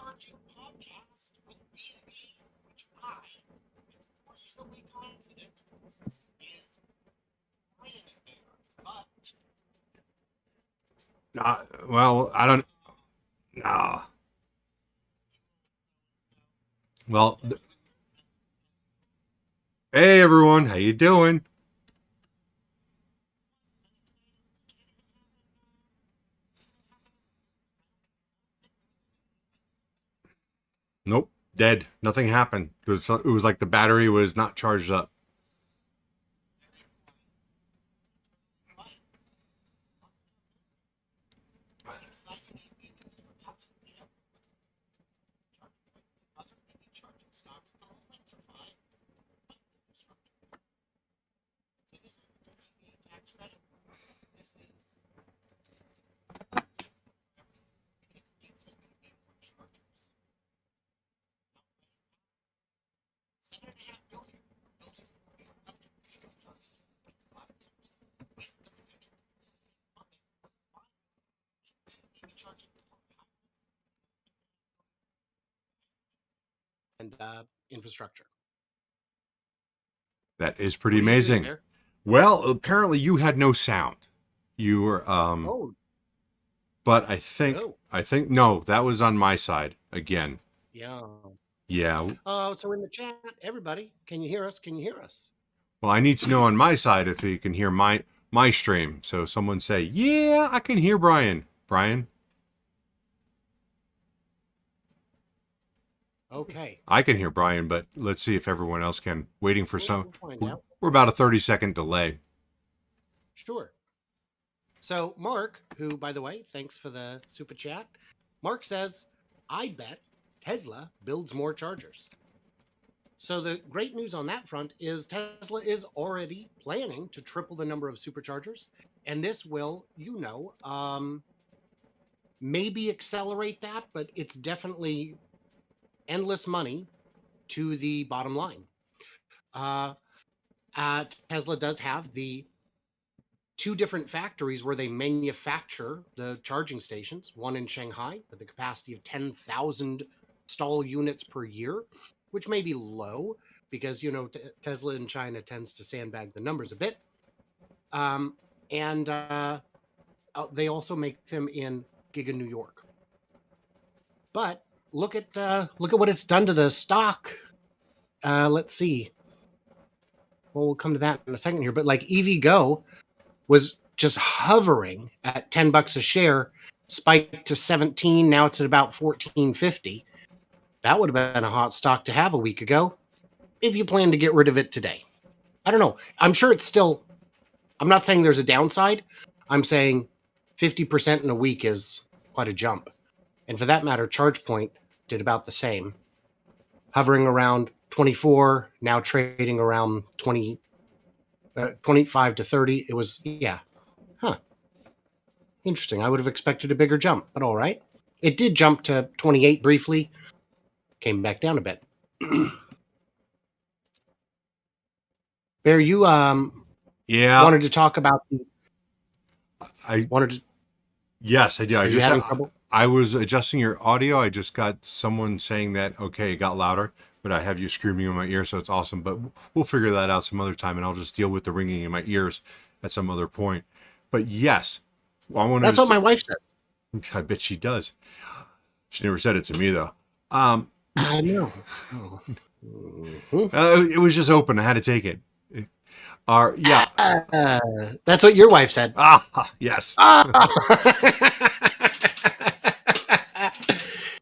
supercharging podcast with BnB, which I am reasonably confident is raining here. But Well, I don't. Nah. Well, hey everyone, how you doing? Nope, dead. Nothing happened. It was like the battery was not charged up. exciting EV news for absolutely everyone. Other EV charging stocks that are electrified like infrastructure. So this is the EV tax credit. This is because it means there's going to be more chargers. $7.5 billion built into the electric vehicle charging with a lot of years, with the potential funding for EV charging and infrastructure. That is pretty What are you doing amazing. there? Well, apparently you had no sound. You were Oh, but I think no, that was on my side again. yeah. Yeah. So in the chat, everybody, can you hear us? Can you hear us? Well, I need to know on my side if you can hear my stream. So someone say, "Yeah, I can hear Brian." Brian, Okay. I can hear Brian, but let's see if everyone else can. Waiting for We'll some. find out. We're about a 30-second delay. Sure. So Mark, who, by the way, thanks for the super chat. Mark says, I bet Tesla builds more chargers. So the great news on that front is Tesla is already planning to triple the number of superchargers. And this will, maybe accelerate that, but it's definitely endless money to the bottom line. Tesla does have the two different factories where they manufacture the charging stations, one in Shanghai with a capacity of 10,000 stall units per year, which may be low because, Tesla in China tends to sandbag the numbers a bit. And they also make them in Giga, New York. But look at what it's done to the stock. Let's see. Well, we'll come to that in a second here. But like EVgo was just hovering at $10 a share, spiked to 17. Now it's at about 14.50. That would have been a hot stock to have a week ago if you plan to get rid of it today. I don't know. I'm sure it's still. I'm not saying there's a downside. I'm saying 50% in a week is quite a jump. And for that matter, ChargePoint did about the same, hovering around 24, now trading around 25 to 30. It was, interesting. I would have expected a bigger jump, but all right. It did jump to 28 briefly, came back down a bit. Bear, you wanted to talk about. I wanted to. Yes, I do. Are you having trouble? I was adjusting your audio. I just got someone saying that, okay, it got louder, but I have you screaming in my ear, so it's awesome. But we'll figure that out some other time, and I'll just deal with the ringing in my ears at some other point. But yes, That's what my wife says. I bet she does. She never said it to me, though. I know. It was just open. I had to take it. That's what your wife said. Yes.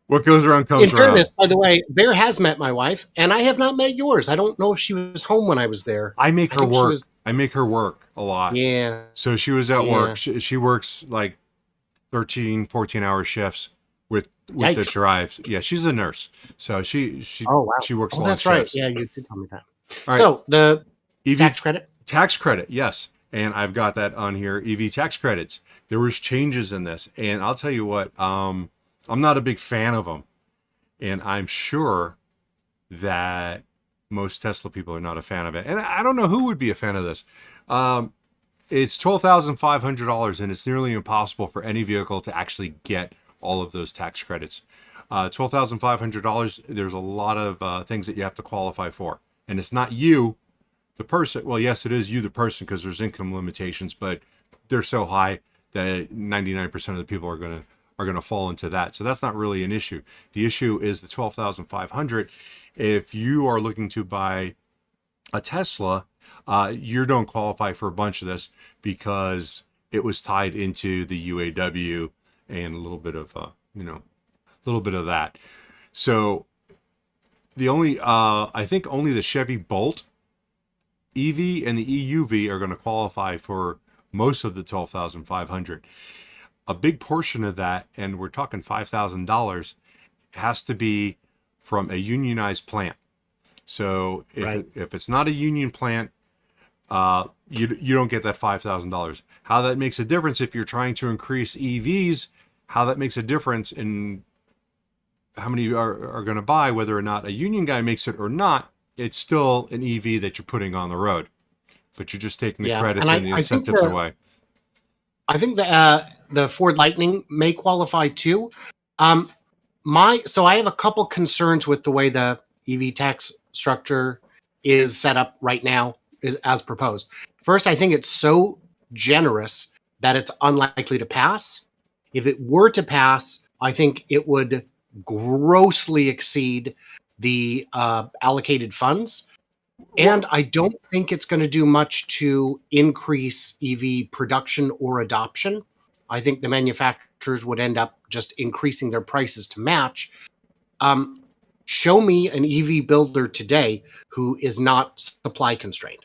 What goes around comes In fairness, around. by the way, Bear has met my wife, and I have not met yours. I don't know if she was home when I was there. I make her work. I make her work a lot. Yeah. So she was at work. She works like 13, 14-hour shifts with the drives. Yeah, she's a nurse. So she works long that's shifts. right. Yeah, you did tell me that. All right. So the tax credit? Tax credit, yes. And I've got that on here, EV tax credits. There was changes in this. And I'll tell you what, I'm not a big fan of them. And I'm sure that most Tesla people are not a fan of it. And I don't know who would be a fan of this. It's $12,500, and it's nearly impossible for any vehicle to actually get all of those tax credits. $12,500. There's a lot of things that you have to qualify for, and it's not you, the person. Well, yes, it is you, the person, because there's income limitations, but they're so high that 99% of the people are gonna fall into that. So that's not really an issue. The issue is the 12,500. If you are looking to buy a Tesla, you don't qualify for a bunch of this because it was tied into the UAW and a little bit of that. So the only I think only the Chevy Bolt EV and the EUV are going to qualify for most of the 12,500. A big portion of that, and we're talking $5,000, has to be from a unionized plant. So if it's not a union plant, you don't get that $5,000. How that makes a difference if you're trying to increase EVs, how that makes a difference in how many are going to buy, whether or not a union guy makes it or not, it's still an EV that you're putting on the road. But you're just taking the credits and the incentives away. I think the Ford Lightning may qualify too. So I have a couple concerns with the way the EV tax structure is set up right now, as proposed. First, I think it's so generous that it's unlikely to pass. If it were to pass, I think it would grossly exceed the allocated funds. And I don't think it's going to do much to increase EV production or adoption. I think the manufacturers would end up just increasing their prices to match. Show me an EV builder today who is not supply constrained.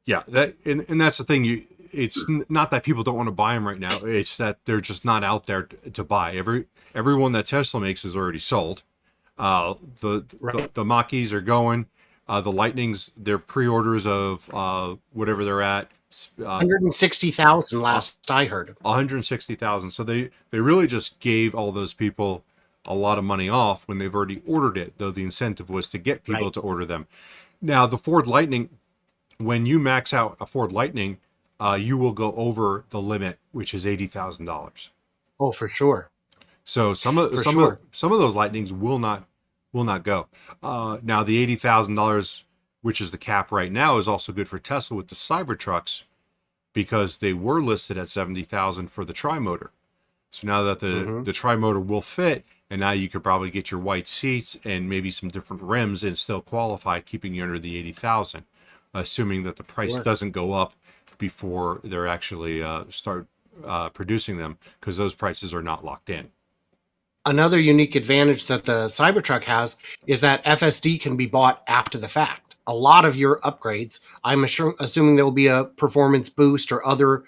Yeah, and that's the thing. It's not that people don't want to buy them right now. It's that they're just not out there to buy. Everyone that Tesla makes is already sold. The Mach-E's are going. The Lightnings, their pre-orders of whatever they're at. 160,000 last I heard. 160,000. So they really just gave all those people a lot of money off when they've already ordered it, though the incentive was to get people to order them. Now, the Ford Lightning, when you max out a Ford Lightning, you will go over the limit, which is $80,000. Oh, for sure. So some of those Lightnings will not go. Now the $80,000, which is the cap right now, is also good for Tesla with the Cybertrucks because they were listed at $70,000 for the tri-motor. So now that the tri-motor will fit, and now you could probably get your white seats and maybe some different rims and still qualify, keeping you under the $80,000, assuming that the price doesn't go up before they're actually start producing them, because those prices are not locked in. Another unique advantage that the Cybertruck has is that FSD can be bought after the fact. A lot of your upgrades, I'm assuming there will be a performance boost or other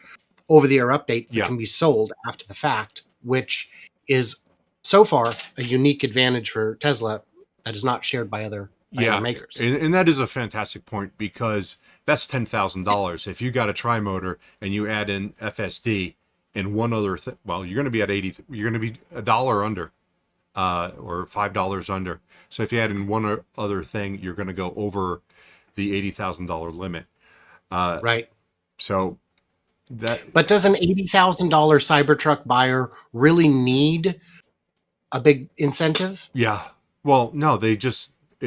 over-the-air update that can be sold after the fact, which is so far a unique advantage for Tesla that is not shared by other makers. And that is a fantastic point, because that's $10,000. If you got a tri-motor and you add in FSD and one other thing, well, you're going to be at 80. You're going to be $1 under, or $5 under. So if you add in one other thing, you're going to go over the $80,000 limit. Right. So But does an $80,000 Cybertruck buyer really need a big incentive? Yeah. Well, no, it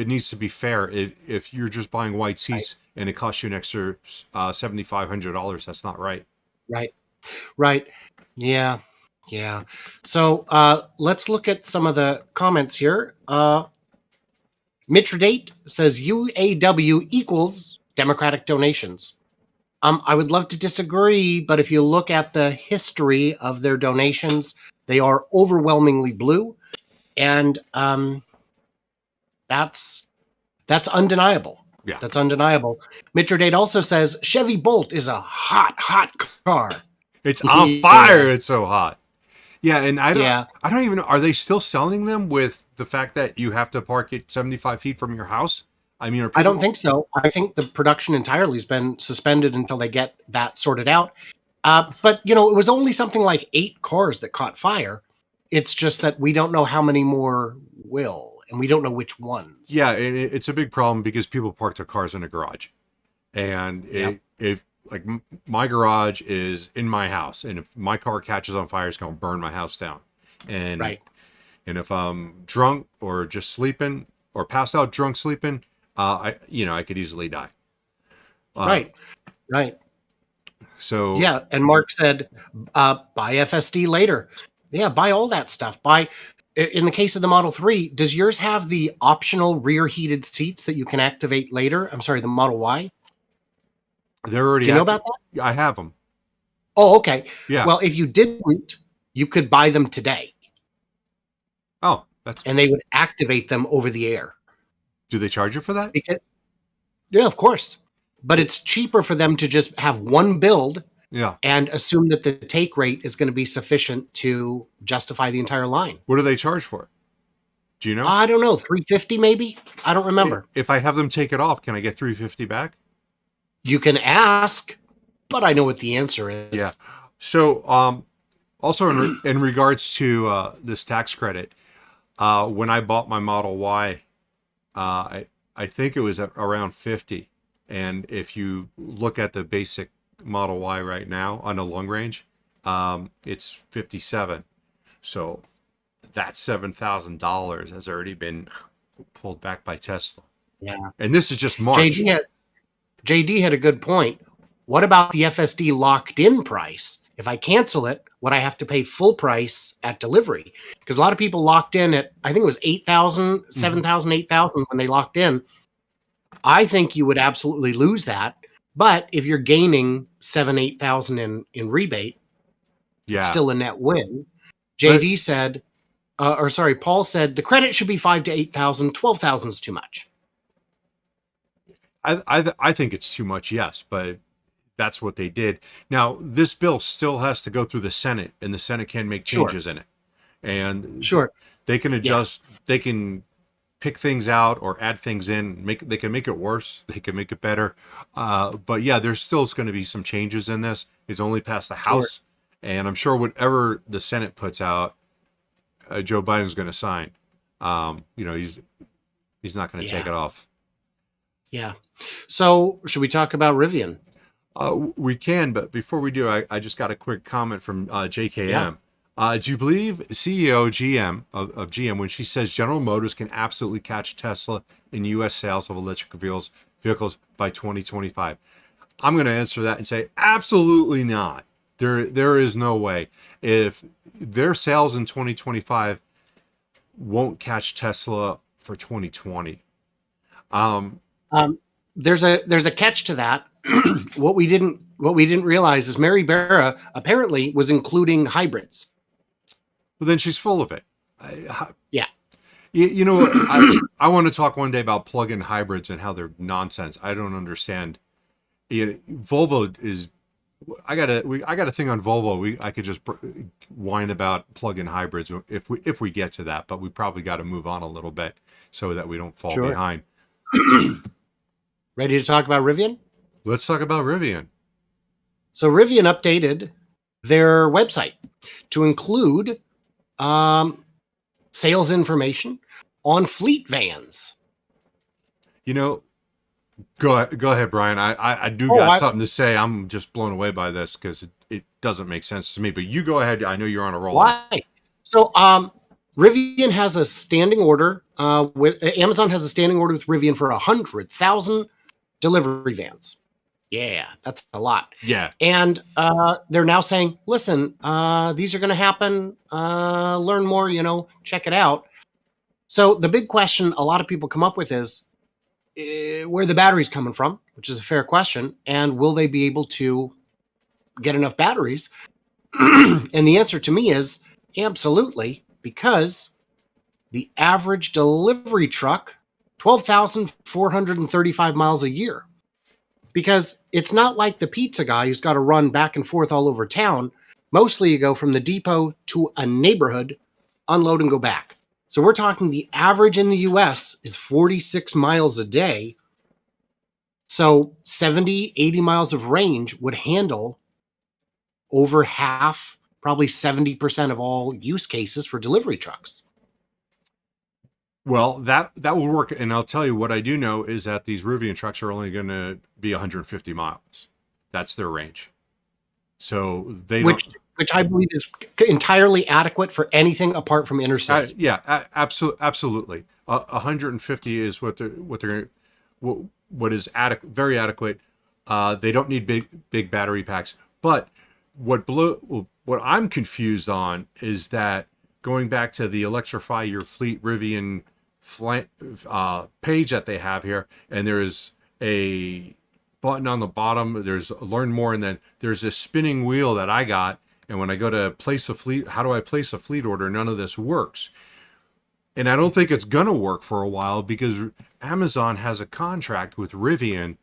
needs to be fair. If you're just buying white seats and it costs you an extra $7,500, that's not right. Right. Yeah. So let's look at some of the comments here. Mitridate says UAW equals Democratic donations. I would love to disagree, but if you look at the history of their donations, they are overwhelmingly blue, and that's undeniable. Yeah, that's undeniable. Mitridate also says Chevy Bolt is a hot car. It's on fire. It's so hot. Yeah, and I don't even know. Are they still selling them with the fact that you have to park it 75 feet from your house? I mean, I don't think so. I think the production entirely has been suspended until they get that sorted out. But, it was only something like 8 cars that caught fire. It's just that we don't know how many more will, and we don't know which ones. Yeah, and it's a big problem because people park their cars in a garage. And if like my garage is in my house, and if my car catches on fire, it's going to burn my house down. And And if I'm drunk or just sleeping or passed out drunk sleeping, I could easily die. Right. Right. So Yeah. And Mark said, buy FSD later. Yeah. Buy all that stuff. In the case of the Model 3, does yours have the optional rear heated seats that you can activate later? I'm sorry, the Model Y? they're already Do you know about that? I have them. Oh, okay. Yeah. Well, if you didn't, you could buy them today Oh, that's. and they would activate them over the air. Do they charge you for that? Because, yeah, of course. But it's cheaper for them to just have one build Yeah. and assume that the take rate is going to be sufficient to justify the entire line. What do they charge for it? Do you know? I don't know, 350 maybe? I don't remember. If I have them take it off, can I get 350 back? You can ask, but I know what the answer is. Yeah. So, also in regards to this tax credit, when I bought my Model Y, I think it was around 50. And if you look at the basic Model Y right now on a long range, it's 57. So that $7,000 has already been pulled back by Tesla. Yeah. And this is just March. JD had a good point. What about the FSD locked in price? If I cancel it, would I have to pay full price at delivery? Because a lot of people locked in at, I think it was 8,000, 7,000, 8,000 when they locked in. I think you would absolutely lose that. But if you're gaining 7,000, 8,000 in rebate, it's still a net win. JD said, Paul said the credit should be 5,000 to 8,000. 12,000 is too much. I think it's too much, yes, but that's what they did. Now, this bill still has to go through the Senate, and the Senate can make changes in it. And they can adjust, they can pick things out or add things in. They can make it worse, they can make it better. But yeah, there's still going to be some changes in this. It's only passed the House, and I'm sure whatever the Senate puts out, Joe Biden's going to sign. He's not going to take it off. Yeah. So should we talk about Rivian? We can, but before we do, I just got a quick comment from JKM. Do you believe CEO GM of GM when she says General Motors can absolutely catch Tesla in U.S. sales of electric vehicles by 2025? I'm going to answer that and say absolutely not. There is no way. If their sales in 2025 won't catch Tesla for 2020. There's a catch to that. What we didn't realize is Mary Barra apparently was including hybrids. Well, then she's full of it. Yeah. You know, I want to talk one day about plug-in hybrids and how they're nonsense. I don't understand. Volvo is. I got a thing on Volvo. I could just whine about plug-in hybrids if we get to that, but we probably got to move on a little bit so that we don't fall behind. Ready to talk about Rivian? Let's talk about Rivian. So Rivian updated their website to include sales information on fleet vans. You know, go ahead, Brian. I got something to say. I'm just blown away by this because it doesn't make sense to me. But you go ahead. I know you're on a roll. Why? So Rivian has a standing order with Amazon has a standing order with Rivian for 100,000 delivery vans. Yeah, that's a lot. Yeah. And they're now saying, listen, these are going to happen. Learn more, check it out. So the big question a lot of people come up with is where the battery's coming from, which is a fair question. And will they be able to get enough batteries? And the answer to me is absolutely, because the average delivery truck, 12,435 miles a year. Because it's not like the pizza guy who's got to run back and forth all over town. Mostly you go from the depot to a neighborhood, unload and go back. So we're talking the average in the US is 46 miles a day. So 70, 80 miles of range would handle over half, probably 70% of all use cases for delivery trucks. Well, that will work, and I'll tell you what I do know is that these Rivian trucks are only going to be 150 miles. That's their range. So which I believe is entirely adequate for anything apart from intercity. Yeah, absolutely. 150 is what is very adequate. They don't need big battery packs. But what I'm confused on is that going back to the Electrify Your Fleet Rivian page that they have here, and there is a button on the bottom. There's learn more, and then there's this spinning wheel that I got. And when I go to place a fleet, how do I place a fleet order? None of this works. And I don't think it's going to work for a while because Amazon has a contract with Rivian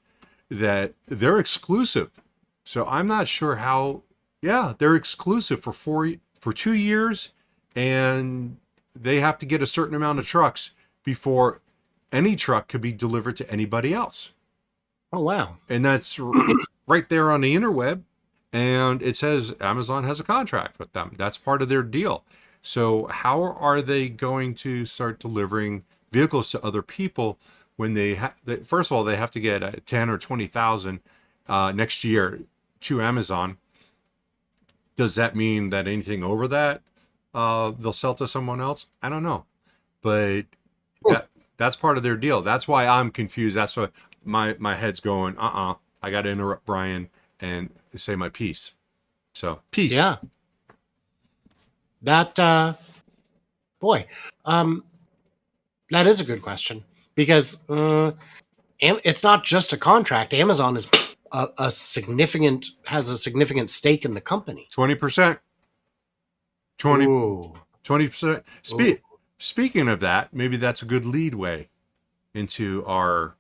that they're exclusive. So I'm not sure how, yeah, they're exclusive for 2 years, and they have to get a certain amount of trucks before any truck could be delivered to anybody else. Oh, wow. And that's right there on the interweb. And it says Amazon has a contract with them. That's part of their deal. So how are they going to start delivering vehicles to other people when first of all, they have to get 10 or 20,000 next year to Amazon? Does that mean that anything over that they'll sell to someone else? I don't know. But that's part of their deal. That's why I'm confused. That's why my head's going, I got to interrupt Brian and say my piece. So, peace. Yeah. That, boy, that is a good question because it's not just a contract. Amazon is has a significant stake in the company. 20%. 20%. Speaking of that, maybe that's a good leadway into our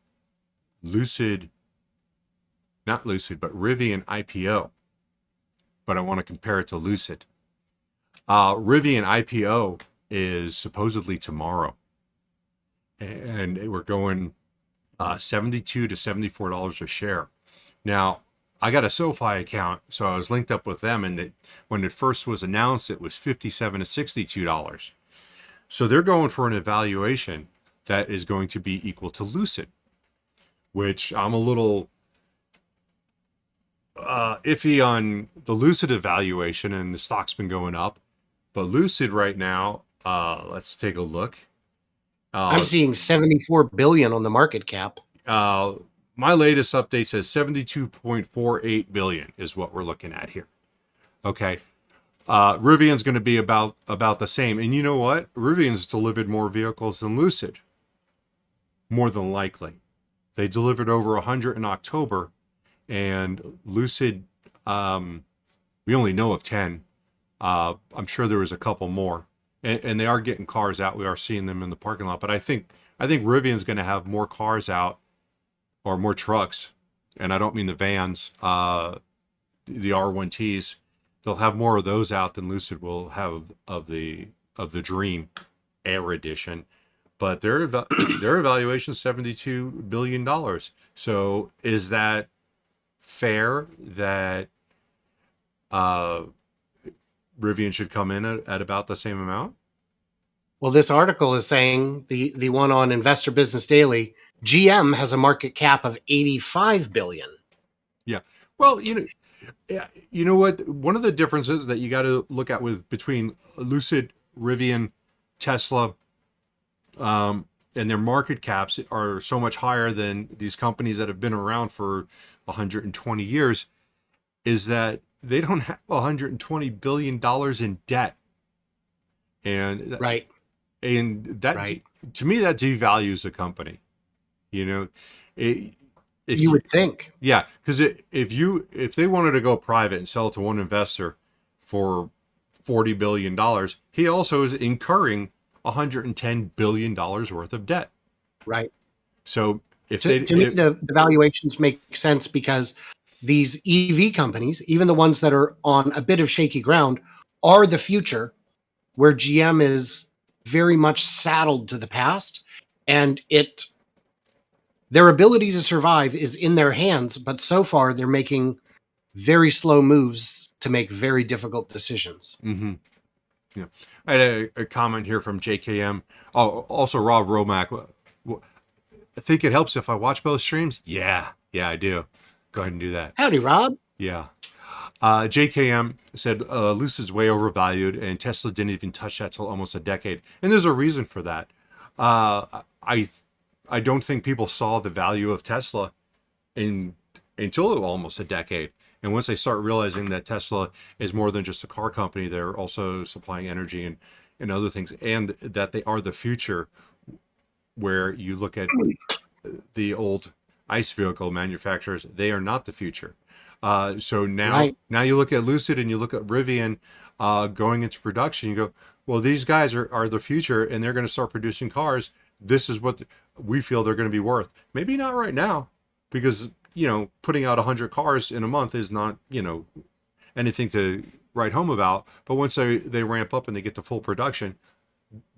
not Lucid, but Rivian IPO. But I want to compare it to Lucid. Rivian IPO is supposedly tomorrow. And we're going $72 to $74 a share. Now, I got a SoFi account, so I was linked up with them. And when it first was announced, it was $57 to $62. So they're going for an evaluation that is going to be equal to Lucid, which I'm a little iffy on the Lucid evaluation, and the stock's been going up. But Lucid right now, let's take a look. I'm seeing 74 billion on the market cap. My latest update says 72.48 billion is what we're looking at here. Okay. Rivian's going to be about the same. And you know what? Rivian's delivered more vehicles than Lucid. More than likely. They delivered over 100 in October, and Lucid, we only know of 10. I'm sure there was a couple more, and they are getting cars out. We are seeing them in the parking lot, but I think Rivian's going to have more cars out, or more trucks, and I don't mean the vans, the R1Ts. They'll have more of those out than Lucid will have of the Dream Air Edition. But their evaluation is $72 billion. So is that fair that Rivian should come in at about the same amount? Well, this article is saying, the one on Investor Business Daily, GM has a market cap of $85 billion. Yeah. Well, you know what? One of the differences that you got to look at between Lucid, Rivian, Tesla, and their market caps are so much higher than these companies that have been around for 120 years, is that they don't have $120 billion in debt. And right. And that, to me, that devalues a company. You would think. Yeah, because if they wanted to go private and sell to one investor for $40 billion, he also is incurring $110 billion worth of debt. Right. So to me, the valuations make sense because these EV companies, even the ones that are on a bit of shaky ground, are the future, where GM is very much saddled to the past, and their ability to survive is in their hands, but so far they're making very slow moves to make very difficult decisions. Mm-hmm. Yeah. I had a comment here from JKM. Oh, also Rob Romack. I think it helps if I watch both streams. Yeah, I do. Go ahead and do that. Howdy, Rob. Yeah. JKM said Lucid's way overvalued, and Tesla didn't even touch that till almost a decade. And there's a reason for that. I don't think people saw the value of Tesla until almost a decade. And once they start realizing that Tesla is more than just a car company, they're also supplying energy and other things, and that they are the future. Where you look at the old ICE vehicle manufacturers, they are not the future. So now you look at Lucid and you look at Rivian going into production. You go, well, these guys are the future, and they're going to start producing cars. This is what we feel they're going to be worth. Maybe not right now, because putting out 100 cars in a month is not anything to write home about. But once they ramp up and they get to full production,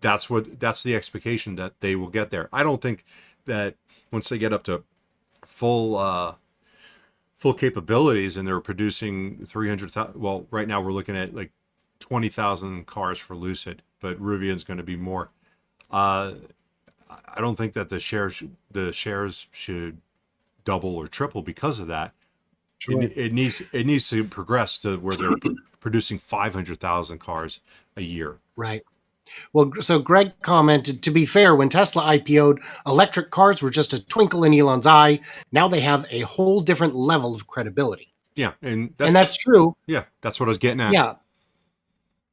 that's the expectation that they will get there. I don't think that once they get up to full capabilities and they're producing 300,000. Well, right now we're looking at like 20,000 cars for Lucid, but Rivian's going to be more. I don't think that the shares should double or triple because of that. Sure. It needs to progress to where they're producing 500,000 cars a year. Right. Well, so Greg commented, to be fair, when Tesla IPO'd, electric cars were just a twinkle in Elon's eye. Now they have a whole different level of credibility. Yeah, and that's true. Yeah, that's what I was getting at. Yeah.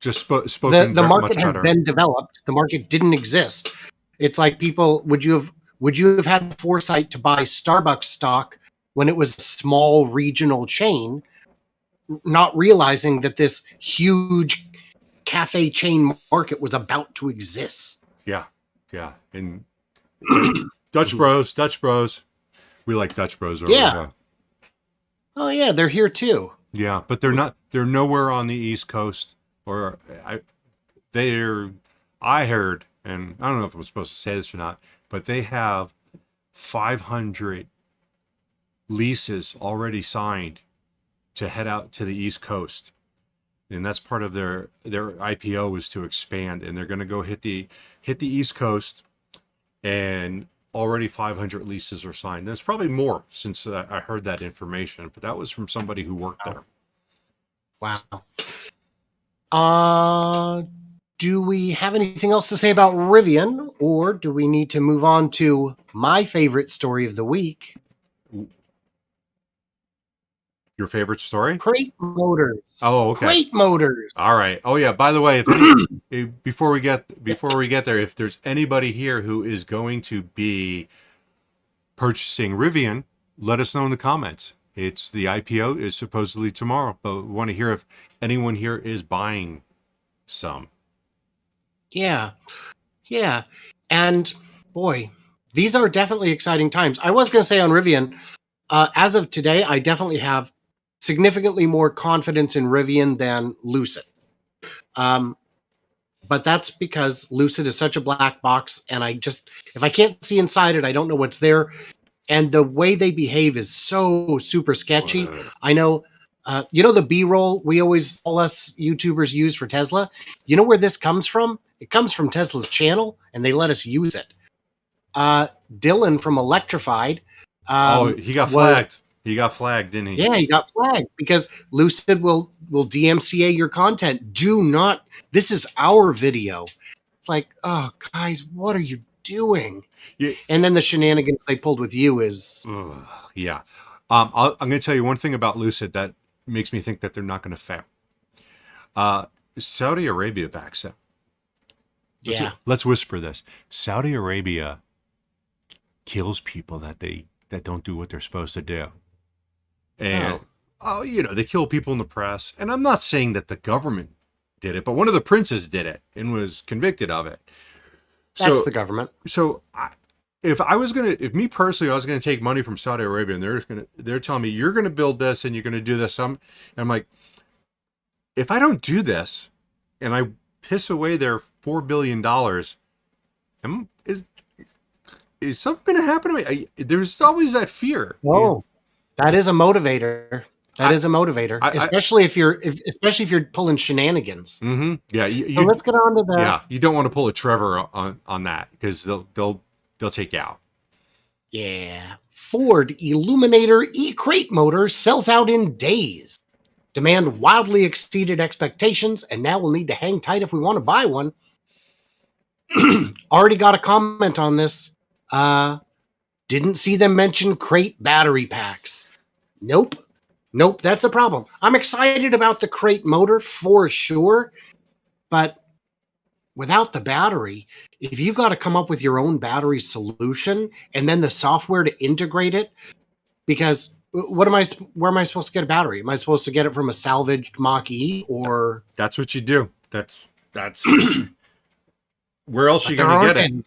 Just spoken the market much has better. Been developed. The market didn't exist. It's like people, would you have had foresight to buy Starbucks stock when it was a small regional chain, not realizing that this huge cafe chain market was about to exist? Yeah. And Dutch Bros. We like Dutch Bros. Yeah. Oh yeah, they're here too. Yeah, but they're nowhere on the East Coast, or I heard, and I don't know if I'm supposed to say this or not, but they have 500 leases already signed to head out to the East Coast. And that's part of their IPO is to expand, and they're going to go hit the East Coast, and already 500 leases are signed. There's probably more since I heard that information, but that was from somebody who worked there. Wow. Do we have anything else to say about Rivian, or do we need to move on to my favorite story of the week? Your favorite story? Crate Motors. Oh, okay. Crate Motors. All right. Oh, yeah. By the way, before we get there, if there's anybody here who is going to be purchasing Rivian, let us know in the comments. It's the IPO is supposedly tomorrow, but we want to hear if anyone here is buying some. Yeah. And boy, these are definitely exciting times. I was going to say on Rivian, as of today, I definitely have significantly more confidence in Rivian than Lucid. But that's because Lucid is such a black box, and if I can't see inside it, I don't know what's there. And the way they behave is so super sketchy. I know, the B-roll all us YouTubers use for Tesla. You know where this comes from? It comes from Tesla's channel, and they let us use it. Dylan from Electrified. He got flagged. He got flagged, didn't he? Yeah, he got flagged because Lucid will DMCA your content. This is our video. It's like, oh, guys, what are you doing? Yeah. And then the shenanigans they pulled with you is... Yeah. I'm going to tell you one thing about Lucid that makes me think that they're not going to fail. Saudi Arabia backs them. Let's whisper this. Saudi Arabia kills people that don't do what they're supposed to do. And, they kill people in the press. And I'm not saying that the government did it, but one of the princes did it and was convicted of it. That's the government. So if me personally, I was going to take money from Saudi Arabia and they're telling me, you're going to build this and you're going to do this. I'm like, if I don't do this and I piss away their $4 billion, is something going to happen to me? There's always that fear. Oh, that is a motivator. Especially if you're pulling shenanigans. Mm-hmm. Yeah. So let's get on to that. Yeah, you don't want to pull a Trevor on that because they'll take you out. Yeah. Ford Illuminator e-crate motor sells out in days. Demand wildly exceeded expectations, and now we'll need to hang tight if we want to buy one. Already got a comment on this. Didn't see them mention crate battery packs. Nope. That's the problem. I'm excited about the crate motor for sure, but without the battery, if you've got to come up with your own battery solution and then the software to integrate it, because where am I supposed to get a battery? Am I supposed to get it from a salvaged Mach-E or? That's what you do. That's where else are you going to get it?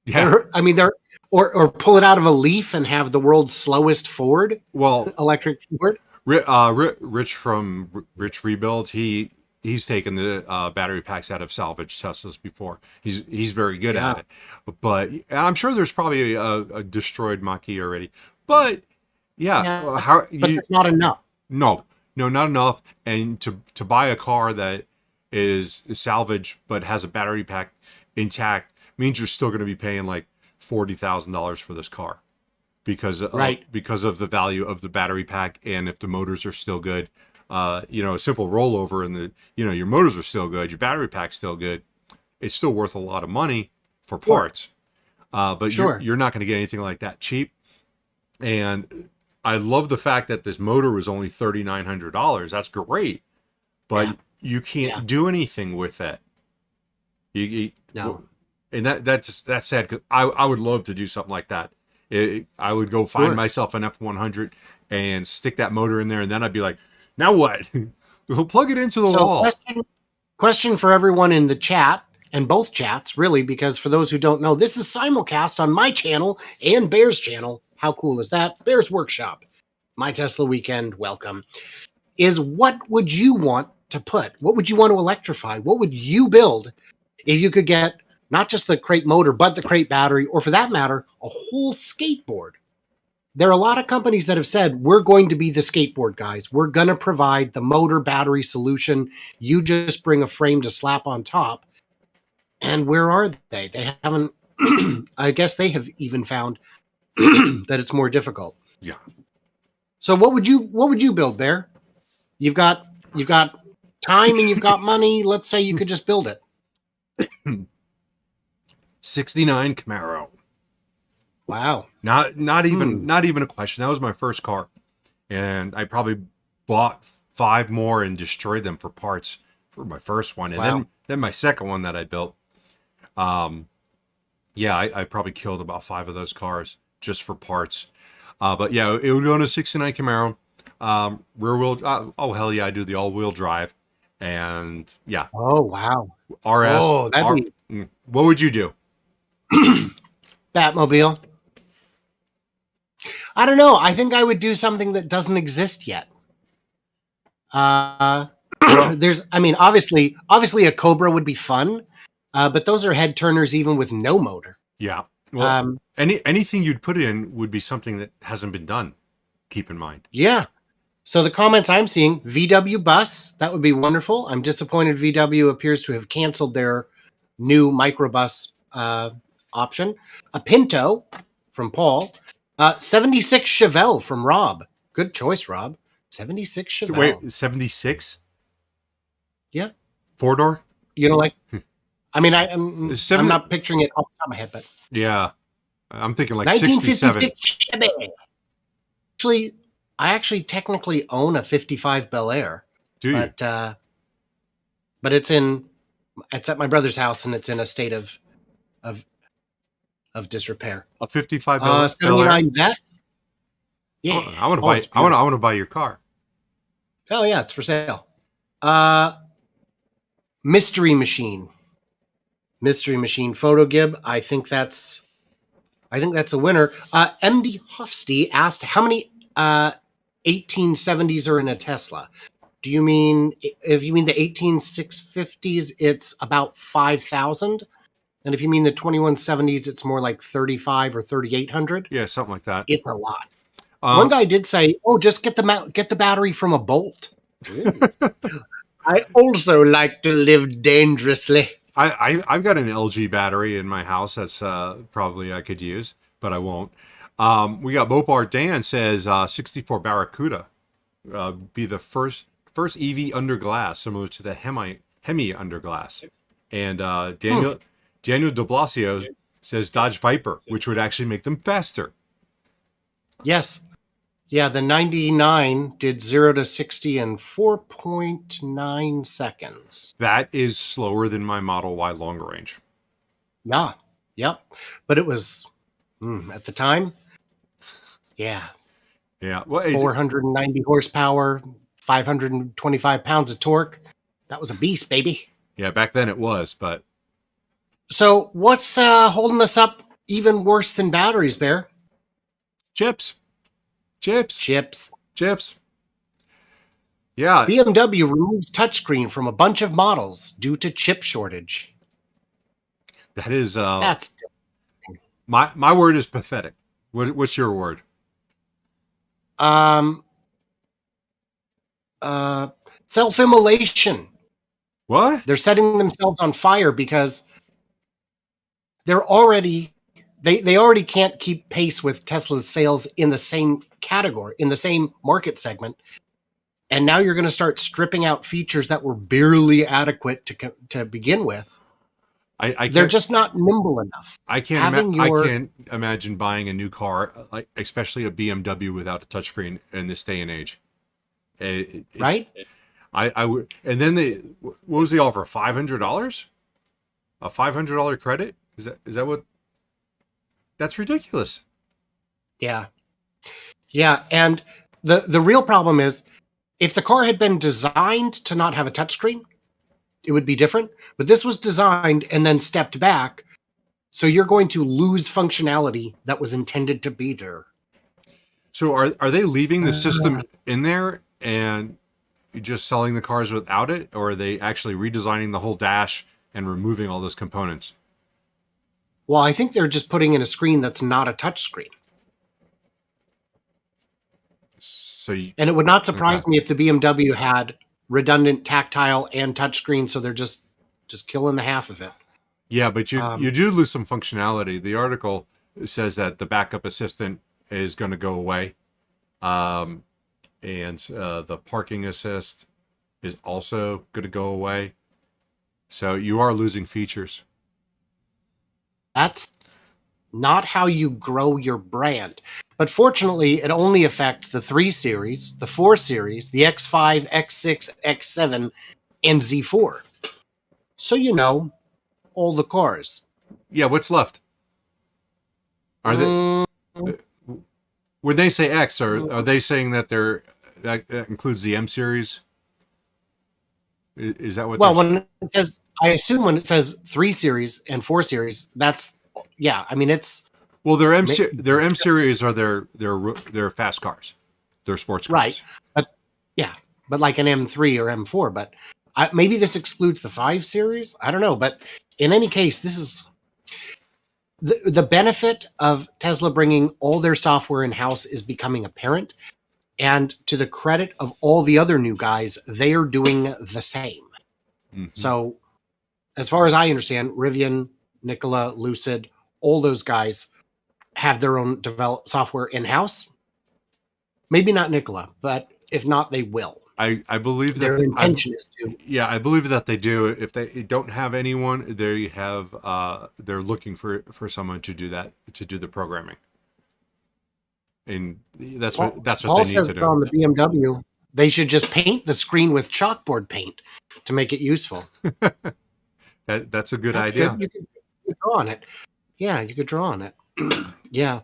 Yeah. I mean, or pull it out of a Leaf and have the world's slowest Ford. Well, electric Ford. Rich from Rich Rebuild, he's taken the battery packs out of salvaged Teslas before. He's very good at it. But I'm sure there's probably a destroyed Mach-E already. But but it's not enough. No, not enough. And to buy a car that is salvaged but has a battery pack intact means you're still going to be paying like $40,000 for this car because of the value of the battery pack, and if the motors are still good, a simple rollover and your motors are still good, your battery pack's still good, it's still worth a lot of money for parts. But you're not going to get anything like that cheap. And I love the fact that this motor was only $3,900. That's great, but you can't do anything with it. No. And that's sad, because I would love to do something like that. I would go find myself an F100 and stick that motor in there, and then I'd be like, now what? We'll plug it into the wall. Question for everyone in the chat, and both chats, really, because for those who don't know, this is simulcast on my channel and Bear's channel. How cool is that? Bear's Workshop. My Tesla Weekend, welcome. Is what would you want to put? What would you want to electrify? What would you build if you could get not just the crate motor, but the crate battery, or for that matter, a whole skateboard? There are a lot of companies that have said, we're going to be the skateboard guys. We're going to provide the motor battery solution. You just bring a frame to slap on top. And where are they? They haven't, I guess they have even found that it's more difficult. Yeah. So what would you build, Bear? You've got time and you've got money. Let's say you could just build it. 69 Camaro. Wow. Not even a question. That was my first car. And I probably bought 5 more and destroyed them for parts for my first one. And then my second one that I built. I probably killed about 5 of those cars just for parts. But yeah, it would go in a 69 Camaro. Rear wheel. Hell yeah, I do the all-wheel drive. And yeah. Oh, wow. RS. Oh, what would you do? Batmobile. I don't know. I think I would do something that doesn't exist yet. Obviously a Cobra would be fun, but those are head turners even with no motor. Yeah. Well, anything you'd put in would be something that hasn't been done. Keep in mind. Yeah. So the comments I'm seeing, VW bus, that would be wonderful. I'm disappointed VW appears to have canceled their new microbus option. A Pinto from Paul. 76 Chevelle from Rob. Good choice, Rob. 76 Chevelle. So wait, 76? Yeah. 4-door? You know, I'm not picturing it off the top of my head, but yeah, I'm thinking like 67. Actually, I actually technically own a 55 Bel Air. Do you? But it's at my brother's house, and it's in a state of disrepair. A 55 Bel Air. 79 Vet. Yeah, I want to buy. I want to buy your car. Oh yeah, it's for sale. Mystery Machine Photo Gib. I think that's a winner. MD Hofsty asked how many 1870s are in a Tesla. Do you mean, if you mean the 18650s, it's about 5,000? And if you mean the 2170s, it's more like 35 or 3,800? Yeah, something like that. It's a lot. One guy did say, just get the battery from a Bolt. I also like to live dangerously. I've got an LG battery in my house that's probably I could use, but I won't. We got Mopar Dan says 64 Barracuda be the first first EV under glass, similar to the Hemi under glass. And Daniel De Blasio says Dodge Viper, which would actually make them faster. Yes. Yeah, the 99 did 0 to 60 in 4.9 seconds. That is slower than my Model Y longer range. Yeah. Yep. But it was at the time. Yeah. Yeah. Well, 490 horsepower, 525 pounds of torque. That was a beast, baby. Yeah, back then it was, but So what's holding us up even worse than batteries, Bear? chips. Yeah. BMW removes touchscreen from a bunch of models due to chip shortage. That is That's my word is pathetic. What's your word? Self-immolation. What? They're setting themselves on fire because they're already they already can't keep pace with Tesla's sales in the same category, in the same market segment. And now you're going to start stripping out features that were barely adequate to begin with. They're just not nimble enough. I can't imagine buying a new car, like especially a BMW, without a touchscreen in this day and age. Right? I would. And then what was the offer? $500? A $500 credit? Is that what? That's ridiculous. Yeah. Yeah, and the real problem is, if the car had been designed to not have a touchscreen, it would be different. But this was designed and then stepped back, so you're going to lose functionality that was intended to be there. So are they leaving the system in there and just selling the cars without it, or are they actually redesigning the whole dash and removing all those components? Well, I think they're just putting in a screen that's not a touchscreen. And it would not surprise me if the BMW had redundant tactile and touchscreen, so they're just killing the half of it. Yeah, but you do lose some functionality. The article says that the backup assistant is going to go away, and the parking assist is also going to go away. So you are losing features. That's not how you grow your brand. But fortunately, it only affects the 3 Series, the 4 Series, the X5, X6, X7, and Z4. So all the cars. Yeah, what's left? Are they when they say X, are they saying that that includes the M Series? Is that what? Well, when it says, I assume when it says 3 Series and 4 Series, that's it's. Well, their M Series are their fast cars, their sports cars, right? But like an M3 or M4. But maybe this excludes the 5 Series. I don't know, but in any case, this is the benefit of Tesla bringing all their software in house is becoming apparent. And to the credit of all the other new guys, they are doing the same. Mm-hmm. So, as far as I understand, Rivian, Nikola, Lucid, all those guys have their own developed software in-house. Maybe not Nikola, but if not, they will. I believe that their intention is to. Yeah, I believe that they do. If they don't have anyone, they're looking for someone to do that, to do the programming. And that's what Paul they need says to do. On the BMW, they should just paint the screen with chalkboard paint to make it useful. That's a good idea. Good. You could draw on it. Yeah, you could draw on it. Yeah.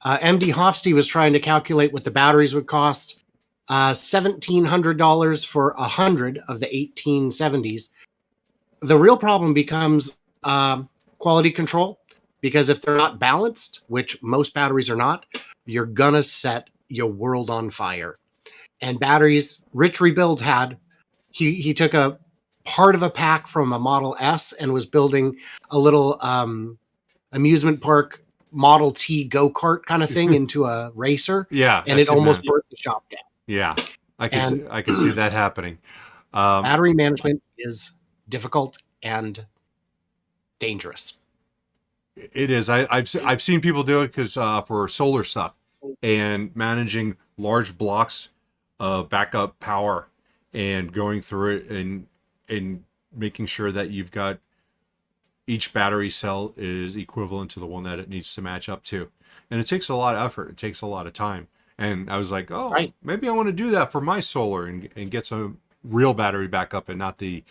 MD Hofste was trying to calculate what the batteries would cost. $1,700 for 100 of the 1870s. The real problem becomes quality control, because if they're not balanced, which most batteries are not, you're gonna set your world on fire. And batteries, Rich Rebuilds he took a part of a pack from a Model S and was building a little amusement park Model T go-kart kind of thing into a racer. Yeah. And it almost burnt the shop down. Yeah. I can see that happening. Battery management is difficult and dangerous. It is. I've seen people do it because for solar stuff and managing large blocks of backup power and going through it and making sure that you've got each battery cell is equivalent to the one that it needs to match up to. And it takes a lot of effort. It takes a lot of time. And I was like, oh, Right. maybe I want to do that for my solar and get some real battery backup and not the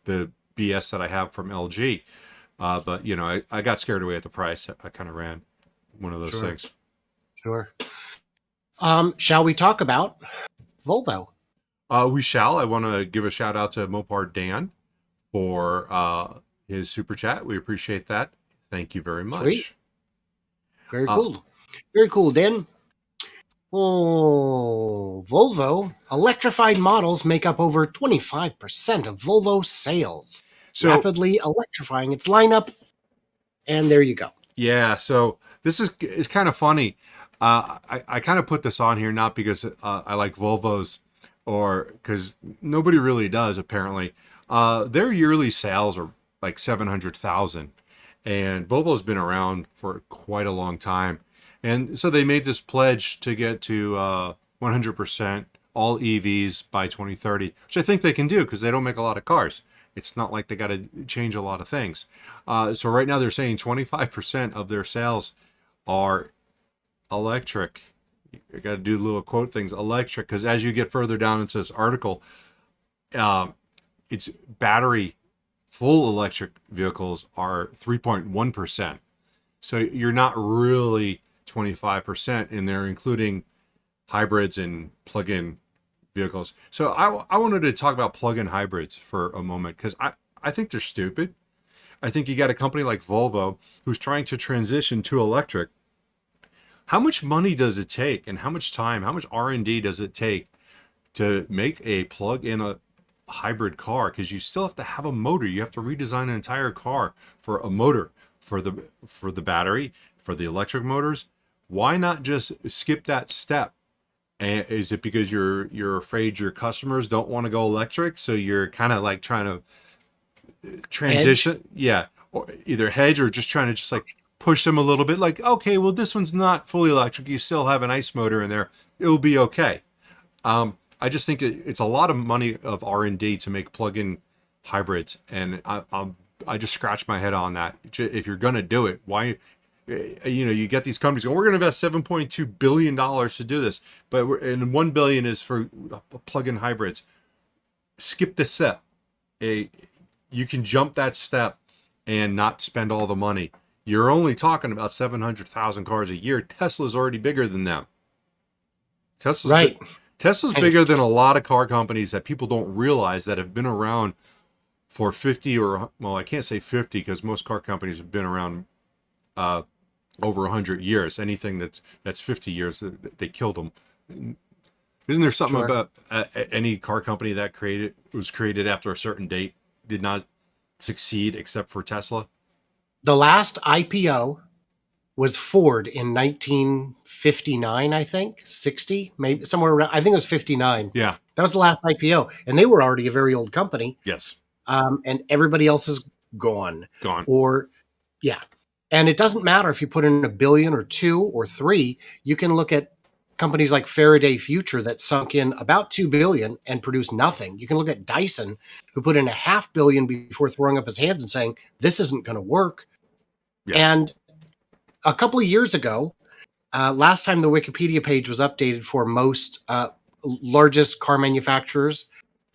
BS that I have from LG. But, you know, I got scared away at the price. I kind of ran one of those Sure. things. Sure. Shall we talk about Volvo? We shall. I want to give a shout out to Mopar Dan for his super chat. We appreciate that. Thank you very much. Sweet. Very cool. Very cool, Dan. Oh, Volvo electrified models make up over 25% of Volvo sales, So rapidly electrifying its lineup. And there you go. yeah, so this is kind of funny. I kind of put this on here not because I like Volvos or because nobody really does apparently. Their yearly sales are like 700,000, and Volvo's been around for quite a long time, and so they made this pledge to get to 100% all EVs by 2030, which I think they can do because they don't make a lot of cars. It's not like they got to change a lot of things. So right now they're saying 25% of their sales are electric. I got to do little quote things, electric, because as you get further down into this article, it's battery full electric vehicles are 3.1%. So you're not really 25%, and they're including hybrids and plug-in vehicles. So I wanted to talk about plug-in hybrids for a moment because I think they're stupid. I think you got a company like Volvo who's trying to transition to electric. How much money does it take, and how much time, how much R&D does it take to make a plug-in a hybrid car? Because you still have to have a motor. You have to redesign an entire car for a motor, for the battery, for the electric motors. Why not just skip that step? And is it because you're afraid your customers don't want to go electric, so you're kind of like trying to transition? Hedge? Yeah, or either hedge or just trying to just like push them a little bit. Like, okay, well, this one's not fully electric. You still have an ICE motor in there. It'll be okay. I just think it's a lot of money of R&D to make plug-in hybrids, and I just scratch my head on that. If you're gonna do it, why? You know, you get these companies going, we're going to invest $7.2 billion to do this, but and $1 billion is for plug-in hybrids. Skip this step. You can jump that step and not spend all the money. You're only talking about 700,000 cars a year. Tesla's already bigger than them. Tesla's Right. Tesla's bigger than a lot of car companies that people don't realize that have been around for 50 or, well, I can't say 50 because most car companies have been around over 100 years. Anything that's 50 years, they killed them. Isn't there something Sure. about any car company that was created after a certain date did not succeed except for Tesla? The last IPO was Ford in 1959, I think, 60, maybe somewhere around. I think it was 59. Yeah. That was the last IPO, and they were already a very old company. Yes. And everybody else is gone. Gone. Or, yeah. And it doesn't matter if you put in $1 billion or 2 or 3. You can look at companies like Faraday Future that sunk in about $2 billion and produced nothing. You can look at Dyson, who put in $500 million before throwing up his hands and saying, this isn't going to work. Yeah. And a couple of years ago, last time the Wikipedia page was updated for most largest car manufacturers,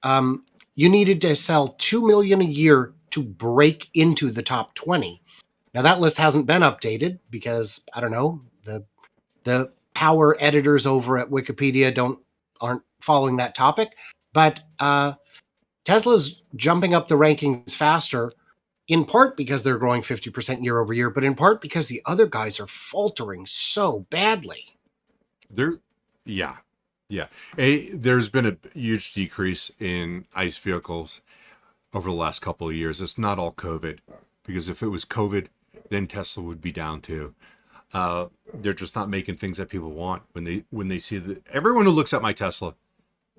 you needed to sell 2 million a year to break into the top 20. Now that list hasn't been updated because I don't know, the power editors over at Wikipedia aren't following that topic, but Tesla's jumping up the rankings faster, in part because they're growing 50% year over year, but in part because the other guys are faltering so badly. Yeah. There's been a huge decrease in ICE vehicles over the last couple of years. It's not all COVID, because if it was COVID, then Tesla would be down too. They're just not making things that people want when they see that. Everyone who looks at my Tesla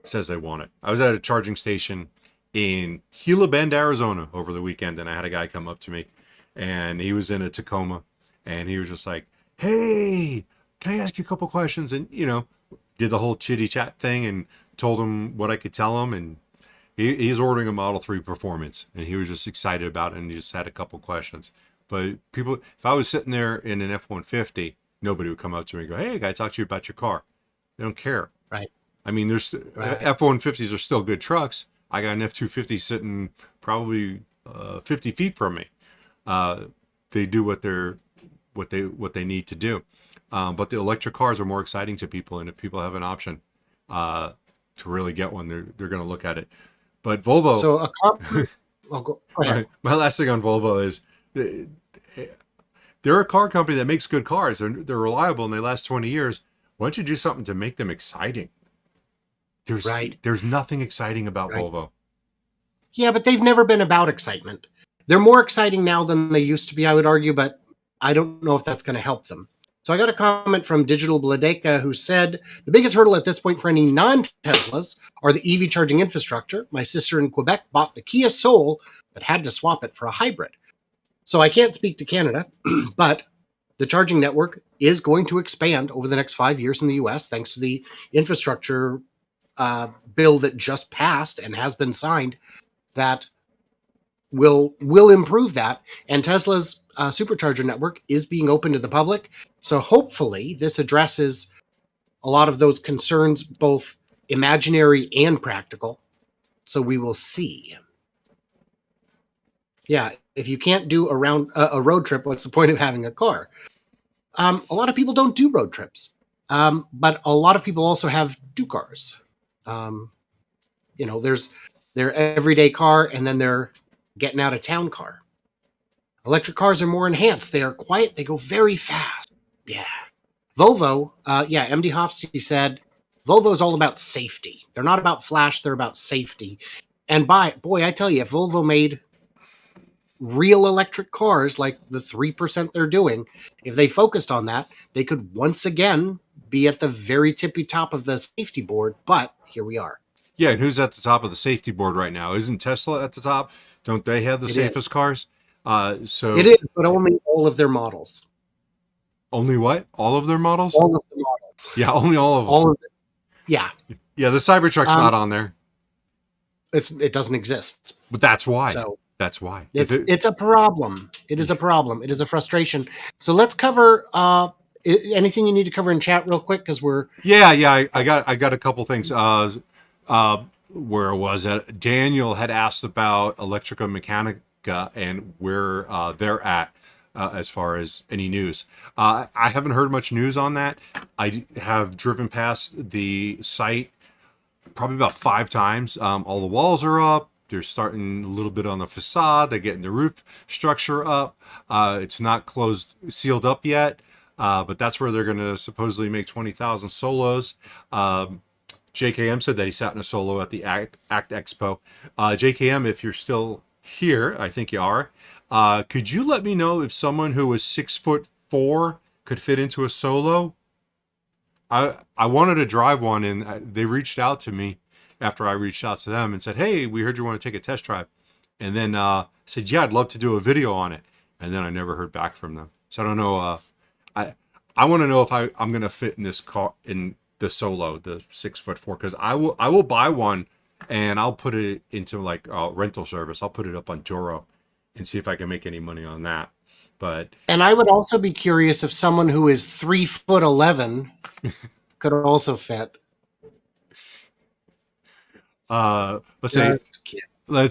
says they want it. I was at a charging station in Gila Bend, Arizona over the weekend, and I had a guy come up to me, and he was in a Tacoma, and he was just like, hey, can I ask you a couple questions? And, you know, did the whole chitty chat thing and told him what I could tell him. And He's ordering a Model 3 Performance, and he was just excited about it, and he just had a couple questions. But people, if I was sitting there in an F-150, nobody would come up to me and go, "Hey, can I talk to you about your car?" They don't care. Right. I mean, there's Right. F-150s are still good trucks. I got an F-250 sitting probably 50 feet from me. They do what they need to do. But the electric cars are more exciting to people, and if people have an option to really get one, they're going to look at it. But Volvo. So go ahead. My last thing on Volvo is they're a car company that makes good cars. They're reliable and they last 20 years. Why don't you do something to make them exciting? There's nothing exciting about Volvo. Yeah, but they've never been about excitement. They're more exciting now than they used to be, I would argue, but I don't know if that's going to help them. So I got a comment from Digital Bladeka who said, the biggest hurdle at this point for any non-Teslas are the EV charging infrastructure. My sister in Quebec bought the Kia Soul but had to swap it for a hybrid. So I can't speak to Canada, but the charging network is going to expand over the next 5 years in the US thanks to the infrastructure bill that just passed and has been signed that will improve that. And Tesla's supercharger network is being open to the public. So hopefully this addresses a lot of those concerns, both imaginary and practical. So we will see. Yeah, if you can't do a road trip, what's the point of having a car? A lot of people don't do road trips, but a lot of people also do cars. There's their everyday car and then their getting out of town car. Electric cars are more enhanced. They are quiet. They go very fast. Yeah. Volvo, MD Hofsty said, Volvo is all about safety. They're not about flash. They're about safety. And I tell you, if Volvo made real electric cars like the 3% they're doing, if they focused on that, they could once again be at the very tippy top of the safety board. But here we are. Yeah, and who's at the top of the safety board right now? Isn't Tesla at the top? Don't they have the safest cars? So it is, but only all of their models. Only what? All of their models? All of the models. Yeah, only all of them. All of it. Yeah. Yeah, the Cybertruck's not on there. It doesn't exist. But that's why. So that's why. It's a problem. It is a problem. It is a frustration. So let's cover anything you need to cover in chat real quick because we're. Yeah. I got a couple things. Where was it? Daniel had asked about Electrica Mechanica and where they're at as far as any news. I haven't heard much news on that. I have driven past the site probably about 5 times. All the walls are up. They're starting a little bit on the facade. They're getting the roof structure up. It's not sealed up yet, but that's where they're going to supposedly make 20,000 Solos. JKM said that he sat in a Solo at the ACT Expo. JKM, if you're still here, I think you are, could you let me know if someone who was 6'4" could fit into a Solo? I wanted to drive one, and they reached out to me after I reached out to them and said, "Hey, we heard you want to take a test drive," and then said, "Yeah, I'd love to do a video on it," and then I never heard back from them. So I don't know. I want to know if I'm going to fit in this car in the Solo, the 6'4", because I will buy one and I'll put it into like a rental service. I'll put it up on Turo and see if I can make any money on that. And I would also be curious if someone who is 3'11" could also fit. Let's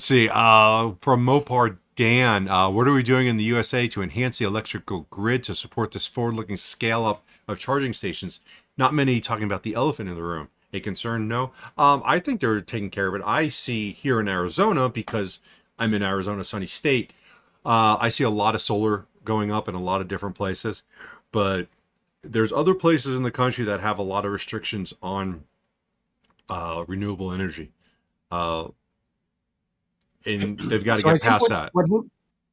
see. From Mopar Dan, what are we doing in the USA to enhance the electrical grid to support this forward-looking scale-up of charging stations? Not many talking about the elephant in the room. A concern? No. I think they're taking care of it. I see here in Arizona, because I'm in Arizona, sunny state, I see a lot of solar going up in a lot of different places. But there's other places in the country that have a lot of restrictions on renewable energy. And they've got to get past that.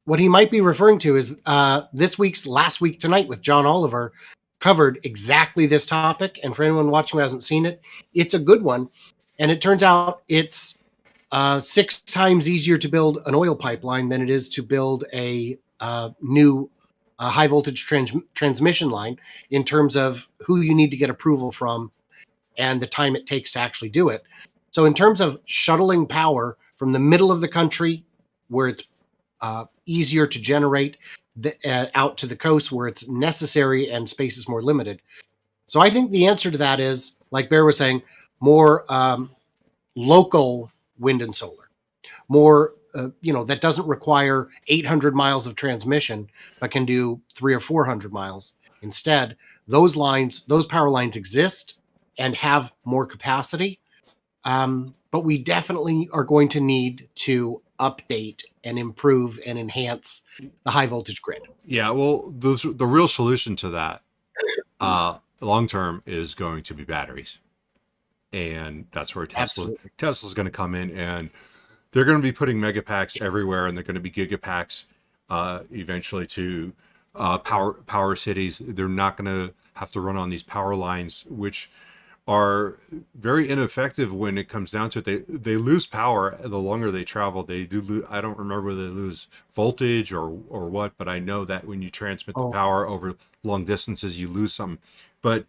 What he might be referring to is this week's Last Week Tonight with John Oliver covered exactly this topic. And for anyone watching who hasn't seen it, it's a good one. And it turns out it's 6 times easier to build an oil pipeline than it is to build a new high voltage transmission line in terms of who you need to get approval from and the time it takes to actually do it. So in terms of shuttling power from the middle of the country, where it's easier to generate, out to the coast where it's necessary and space is more limited. So I think the answer to that is, like Bear was saying, more local wind and solar, more that doesn't require 800 miles of transmission, but can do 300 or 400 miles. Instead, those power lines exist and have more capacity. But we definitely are going to need to update and improve and enhance the high voltage grid. Yeah, well, the real solution to that, long term, is going to be batteries, and that's where Tesla's going to come in, and they're going to be putting megapacks everywhere, and they're going to be gigapacks eventually to power cities. They're not going to have to run on these power lines, which are very ineffective when it comes down to it. They lose power the longer they travel. They do. I don't remember whether they lose voltage or what, but I know that when you transmit the power over long distances, you lose some. But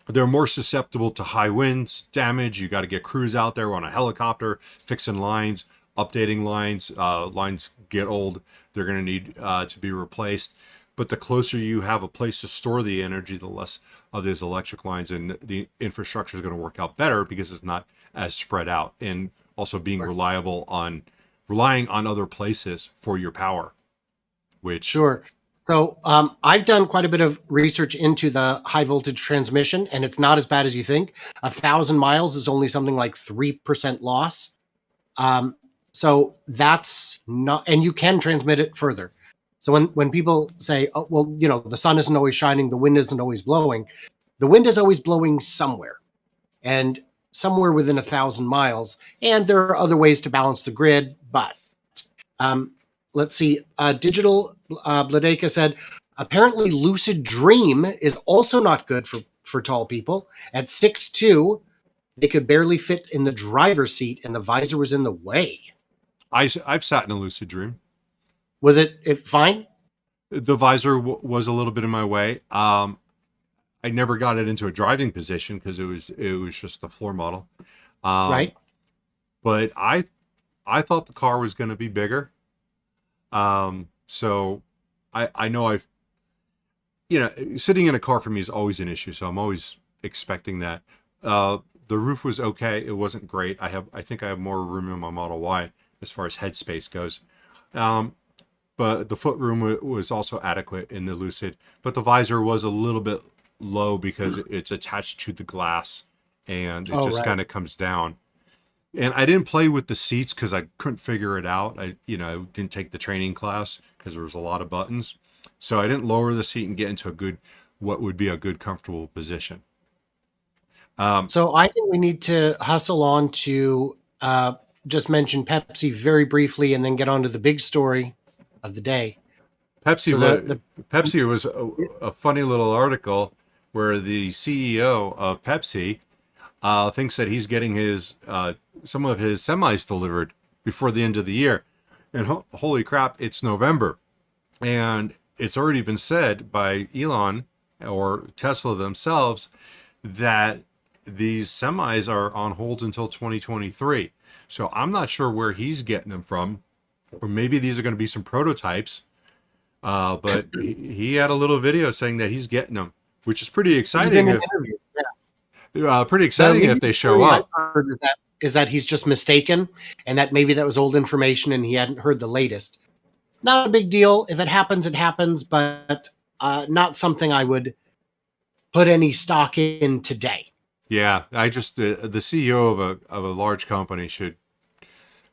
they're more susceptible to high winds, damage. You got to get crews out there on a helicopter, fixing lines, updating lines. Lines get old. They're going to need to be replaced. But the closer you have a place to store the energy, the less of these electric lines, and the infrastructure is going to work out better because it's not as spread out, and also being relying on other places for your power. Which sure. So I've done quite a bit of research into the high voltage transmission, and it's not as bad as you think. 1,000 miles is only something like 3% loss. So that's not, and you can transmit it further. So when people say, oh, well, the sun isn't always shining, the wind isn't always blowing, the wind is always blowing somewhere, and somewhere within 1,000 miles. And there are other ways to balance the grid, but let's see. Digital Bladeka said, apparently Lucid Dream is also not good for tall people. At 6'2", they could barely fit in the driver's seat, and the visor was in the way. I've sat in a Lucid Dream. Was it fine? The visor was a little bit in my way. I never got it into a driving position because it was just the floor model. Right. But I thought the car was going to be bigger. So I know sitting in a car for me is always an issue. So I'm always expecting that. The roof was okay. It wasn't great. I think I have more room in my Model Y as far as headspace goes. But the footroom was also adequate in the Lucid. But the visor was a little bit low because it's attached to the glass, and it just kind of comes down. And I didn't play with the seats because I couldn't figure it out. I didn't take the training class because there was a lot of buttons. So I didn't lower the seat and get into what would be a good, comfortable position. So I think we need to hustle on to just mention Pepsi very briefly and then get on to the big story of the day. Pepsi was a funny little article where the CEO of Pepsi thinks that he's getting some of his semis delivered before the end of the year. And holy crap, it's November. And it's already been said by Elon or Tesla themselves that these semis are on hold until 2023. So I'm not sure where he's getting them from. Or maybe these are going to be some prototypes. But he had a little video saying that he's getting them, which is pretty exciting. Pretty exciting if they show up. I've heard is that he's just mistaken, and that maybe that was old information and he hadn't heard the latest. Not a big deal. If it happens, it happens, but not something I would put any stock in today. Yeah, I just the CEO of a large company should,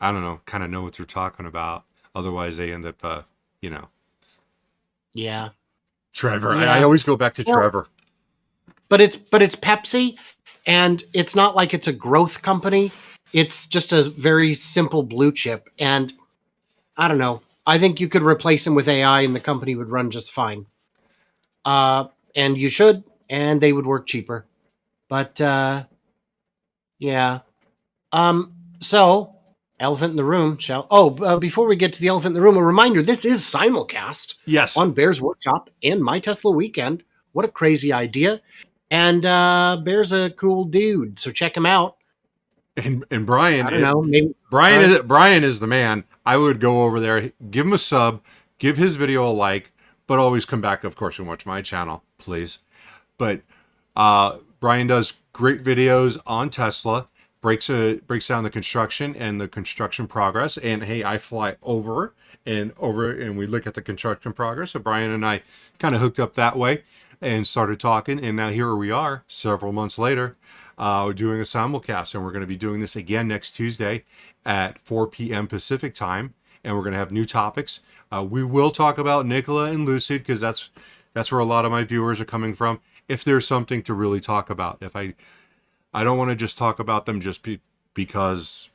I don't know, kind of know what they're talking about. Otherwise, they end up, Yeah. Trevor. Yeah. I always go back to Trevor. But it's Pepsi, and it's not like it's a growth company. It's just a very simple blue chip. And I don't know. I think you could replace them with AI and the company would run just fine. And you should, and they would work cheaper. But yeah. So elephant in the room. Before we get to the elephant in the room, a reminder: this is simulcast. Yes. On Bear's Workshop and My Tesla Weekend. What a crazy idea! And Bear's a cool dude, so check him out. And Brian, I don't know. Maybe Brian is the man. I would go over there, give him a sub, give his video a like, but always come back, of course, and watch my channel, please. But Brian does great videos on Tesla, breaks down the construction and the construction progress. And hey, I fly over and we look at the construction progress. So Brian and I kind of hooked up that way and started talking. And now here we are, several months later, doing a simulcast. And we're going to be doing this again next Tuesday at 4 p.m. Pacific time. And we're going to have new topics. We will talk about Nikola and Lucid because that's where a lot of my viewers are coming from. If there's something to really talk about, if I don't want to just talk about them just because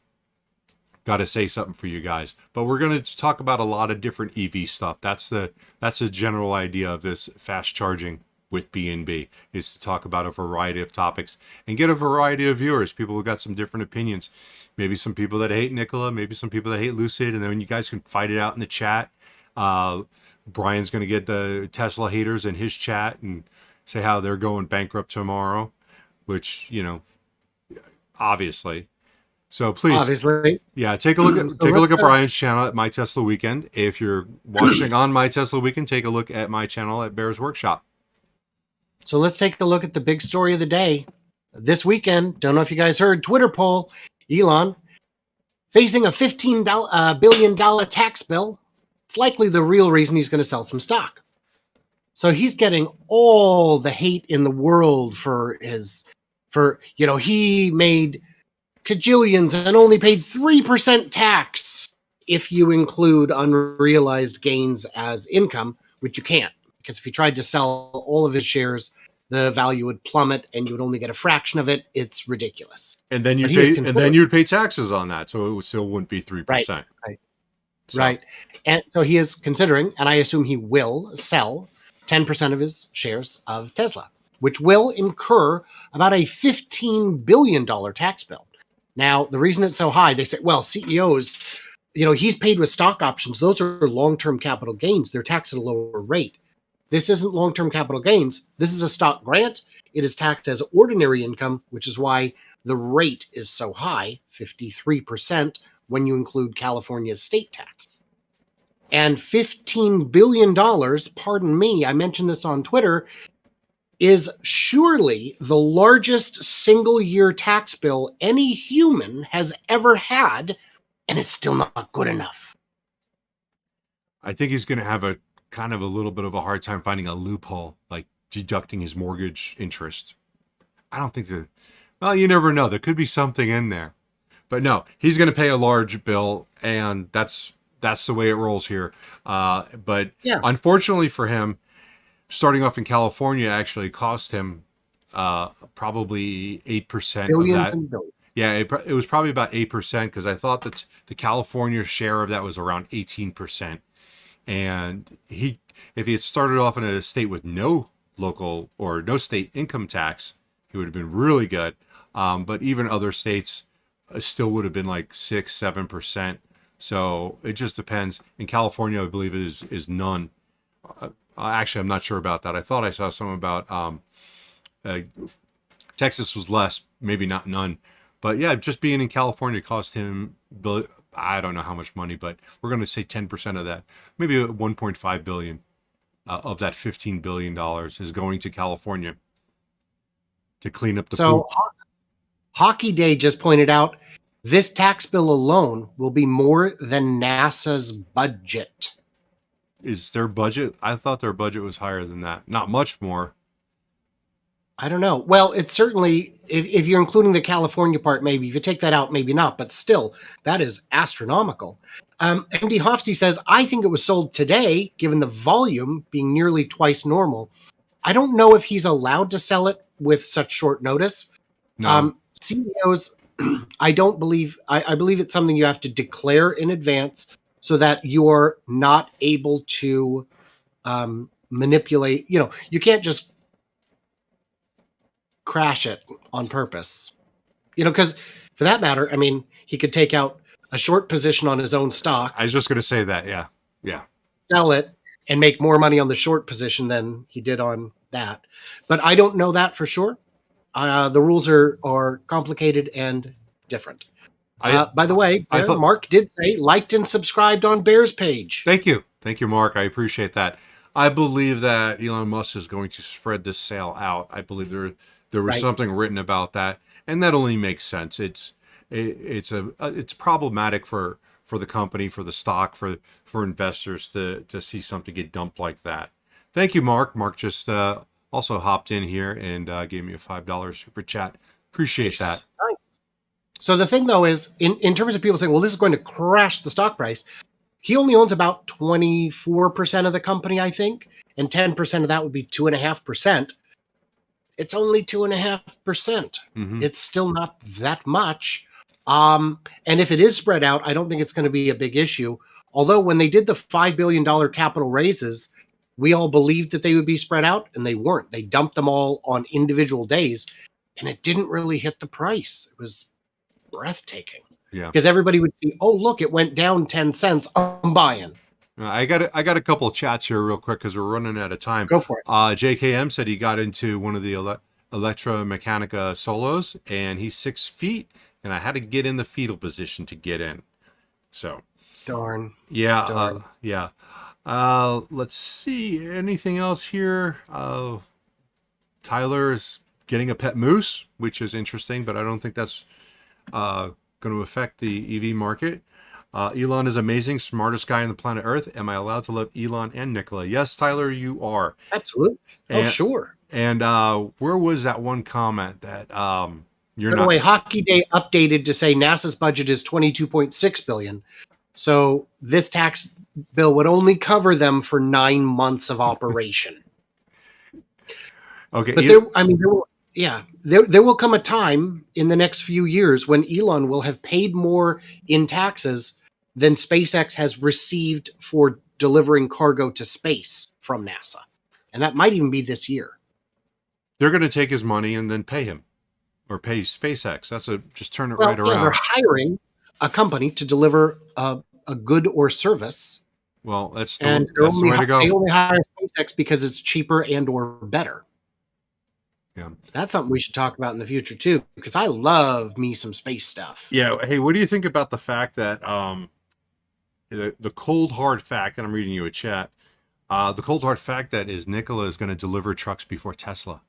got to say something for you guys. But we're going to talk about a lot of different EV stuff. That's the general idea of this fast charging with BnB, is to talk about a variety of topics and get a variety of viewers, people who got some different opinions. Maybe some people that hate Nikola, maybe some people that hate Lucid, and then you guys can fight it out in the chat. Brian's going to get the Tesla haters in his chat and say how they're going bankrupt tomorrow, which, you know, obviously. So please, obviously, yeah, take a look at Brian's channel at My Tesla Weekend. If you're watching on My Tesla Weekend, take a look at my channel at Bear's Workshop. So let's take a look at the big story of the day. This weekend, don't know if you guys heard, Twitter poll, Elon facing a $15 billion tax bill. It's likely the real reason he's going to sell some stock. So he's getting all the hate in the world for he made cajillions and only paid 3% tax if you include unrealized gains as income, which you can't, because if he tried to sell all of his shares, the value would plummet and you would only get a fraction of it. It's ridiculous. And then you'd pay taxes on that, so it still wouldn't be 3%. Right. Right. And so he is considering, and I assume he will sell 10% of his shares of Tesla, which will incur about a $15 billion tax bill. Now, the reason it's so high, they say, well, CEOs, he's paid with stock options. Those are long-term capital gains. They're taxed at a lower rate. This isn't long-term capital gains. This is a stock grant. It is taxed as ordinary income, which is why the rate is so high, 53%, when you include California's state tax. And $15 billion, pardon me, I mentioned this on Twitter, is surely the largest single-year tax bill any human has ever had, and it's still not good enough. I think he's going to have a kind of a little bit of a hard time finding a loophole, like deducting his mortgage interest. I don't think well, you never know. There could be something in there. But no, he's going to pay a large bill, and that's the way it rolls here. But yeah, unfortunately for him, starting off in California actually cost him probably 8% of that. Yeah, it was probably about 8%, because I thought that the California share of that was around 18%. And if he had started off in a state with no local or no state income tax, he would have been really good. But even other states still would have been like 6-7%. So it just depends. In California, I believe it is none. Actually, I'm not sure about that. I thought I saw something about Texas was less, maybe not none. But yeah, just being in California cost him, I don't know how much money, but we're going to say 10% of that, maybe $1.5 billion of that $15 billion is going to California to clean up the poop. Hockey Day just pointed out this tax bill alone will be more than NASA's budget. Is their budget? I thought their budget was higher than that. Not much more. I don't know. Well, it's certainly, if you're including the California part, maybe. If you take that out, maybe not. But still, that is astronomical. MD Hofsty says, I think it was sold today, given the volume being nearly twice normal. I don't know if he's allowed to sell it with such short notice. No. CEOs, I don't believe, I believe it's something you have to declare in advance so that you're not able to manipulate. You can't just crash it on purpose, because for that matter, I mean, he could take out a short position on his own stock. I was just going to say that. Yeah. Sell it and make more money on the short position than he did on that. But I don't know that for sure. The rules are complicated and different. I By the way, I thought. Mark did say liked and subscribed on Bear's page. Thank you, Mark. I appreciate that. I believe that Elon Musk is going to spread this sale out. I believe there was Right. something written about that, and that only makes sense. It's problematic for the company, for the stock, for investors to see something get dumped like that. Thank you, Mark. Mark just also hopped in here and gave me a $5 super chat. Appreciate that. Nice. So the thing, though, is in terms of people saying, well, this is going to crash the stock price, he only owns about 24% of the company, I think, and 10% of that would be 2.5%. It's only 2.5%. Mhm. It's still not that much. And if it is spread out, I don't think it's going to be a big issue. Although when they did the $5 billion capital raises, we all believed that they would be spread out, and they weren't. They dumped them all on individual days, and it didn't really hit the price. It was breathtaking. Yeah. Because everybody would see, oh, look, it went down 10 cents. I'm buying. I got a couple of chats here real quick because we're running out of time. Go for it. JKM said he got into one of the Electromechanica solos, and he's 6 feet, and I had to get in the fetal position to get in. So, Darn. yeah, Darn. yeah. Let's see. Anything else here? Tyler's getting a pet moose, which is interesting, but I don't think that's going to affect the EV market. Elon is amazing, smartest guy on the planet Earth. Am I allowed to love Elon and Nikola? Yes, Tyler, you are. Absolutely. And, sure. And where was that one comment that you're By not? the way, Hockey Day updated to say NASA's budget is $22.6 billion. So this tax bill would only cover them for 9 months of operation. Okay, but there will come a time in the next few years when Elon will have paid more in taxes than SpaceX has received for delivering cargo to space from NASA. And that might even be this year. They're going to take his money and then pay him or pay SpaceX. Just turn it right Yeah, around. they're hiring a company to deliver a good or service. Well, that's the way to go. They only hire SpaceX because it's cheaper and or better. Yeah. That's something we should talk about in the future too, because I love me some space stuff. Yeah. Hey, what do you think about the fact that the cold hard fact, and I'm reading you a chat, the cold hard fact that is Nikola is going to deliver trucks before Tesla?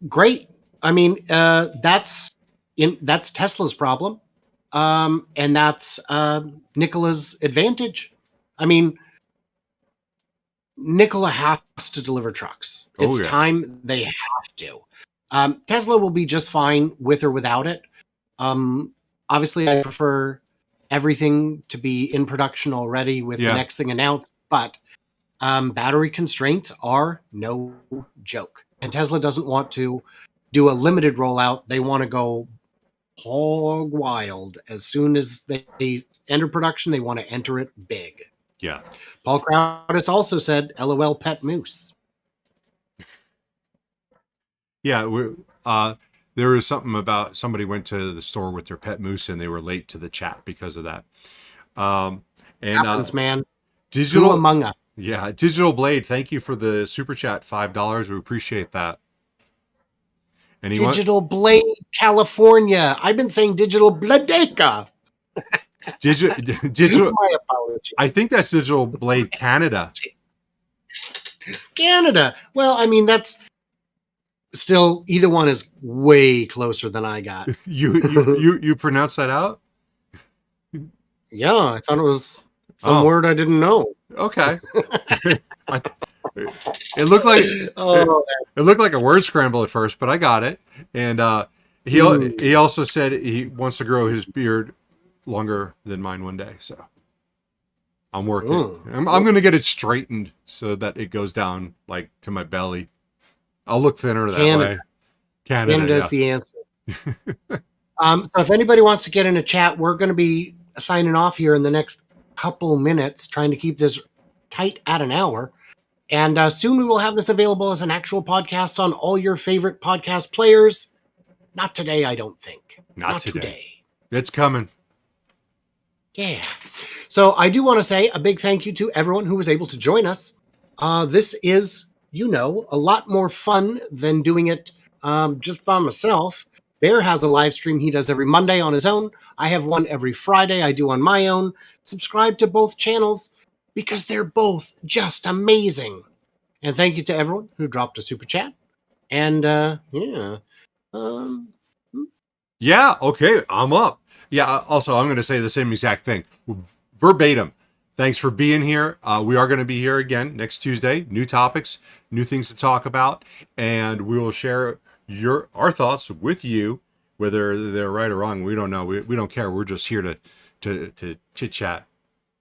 Great. I mean, that's Tesla's problem. And that's Nikola's advantage. I mean, Nikola has to deliver trucks. It's time they have to. Tesla will be just fine with or without it. Obviously, I prefer everything to be in production already with the next thing announced, but battery constraints are no joke. And Tesla doesn't want to do a limited rollout. They want to go hog wild. As soon as they enter production, they want to enter it big. Yeah. Paul Crowdis also said, LOL pet moose. Yeah. There was something about somebody went to the store with their pet moose and they were late to the chat because of that. Happens, man. Digital Who among us. Yeah. Digital Blade. Thank you for the super chat. $5. We appreciate that. Digital Blade, California. I've been saying Digital Bladeca. Digital. My apology. I think that's Digital Blade Canada. Canada. Well, I mean, that's still, either one is way closer than I got. You pronounce that out? Yeah, I thought it was some word I didn't know. Okay. It looked like it looked like a word scramble at first, but I got it. And he also said he wants to grow his beard longer than mine one day. So I'm working. I'm going to get it straightened so that it goes down like to my belly. I'll look thinner that way. Canada's the answer. So if anybody wants to get in a chat, we're going to be signing off here in the next couple minutes, trying to keep this tight at an hour. And soon we will have this available as an actual podcast on all your favorite podcast players. Not today, I don't think. Not today. It's coming. Yeah. So I do want to say a big thank you to everyone who was able to join us. This is, a lot more fun than doing it just by myself. Bear has a live stream he does every Monday on his own. I have one every Friday I do on my own. Subscribe to both channels because they're both just amazing. And thank you to everyone who dropped a super chat. And Yeah, okay, I'm up. Yeah, also, I'm going to say the same exact thing. Verbatim. Thanks for being here. We are going to be here again next Tuesday. New topics, new things to talk about, and we will share our thoughts with you, whether they're right or wrong. We don't know. We don't care. We're just here to chit chat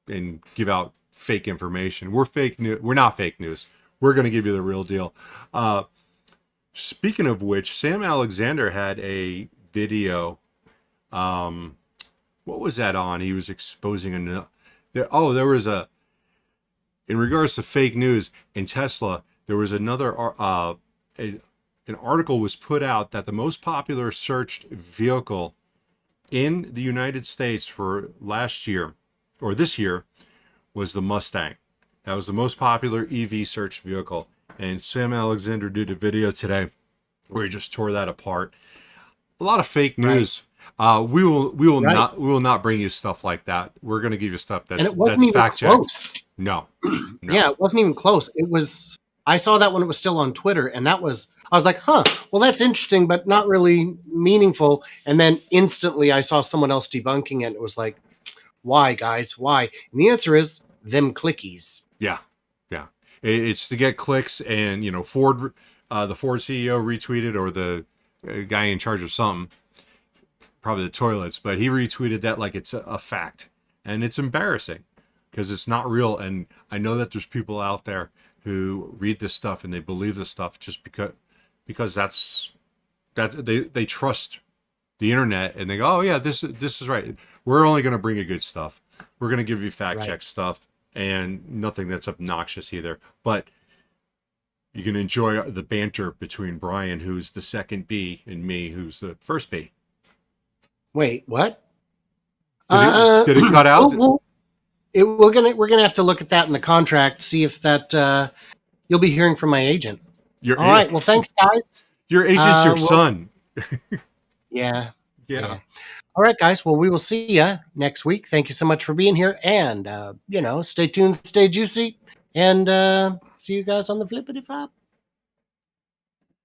and give out fake information. We're fake news. We're not fake news. We're going to give you the real deal. Speaking of which, Sam Alexander had a video. What was that on? He was exposing there was in regards to fake news in Tesla, there was another an article was put out that the most popular searched vehicle in the United States for last year or this year was the Mustang. That was the most popular EV search vehicle. And Sam Alexander did a video today where he just tore that apart. A lot of fake news. Right. We will not bring you stuff like that. We're going to give you stuff that's fact checked. No. Yeah, it wasn't even close. It was. I saw that when it was still on Twitter, and I was like, huh, well, that's interesting, but not really meaningful. And then instantly I saw someone else debunking it. And it was like, why, guys? Why? And the answer is them clickies. Yeah. It's to get clicks, and Ford, the Ford CEO retweeted, or the guy in charge of something, probably the toilets, but he retweeted that like it's a fact, and it's embarrassing because it's not real. And I know that there's people out there who read this stuff and they believe this stuff just because they trust the internet, and they go, oh yeah, this is right. We're only going to bring you good stuff. We're going to give you fact check stuff, and nothing that's obnoxious either. But you can enjoy the banter between Brian, who's the second B, and me, who's the first B. Wait, what? Did it cut out? We're gonna have to look at that in the contract, see if that you'll be hearing from my agent. All right. Well, thanks, guys. Your agent's your son. Yeah. All right, guys. Well, we will see you next week. Thank you so much for being here, and stay tuned, stay juicy, and see you guys on the flippity flop.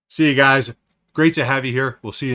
See you guys. Great to have you here. We'll see you.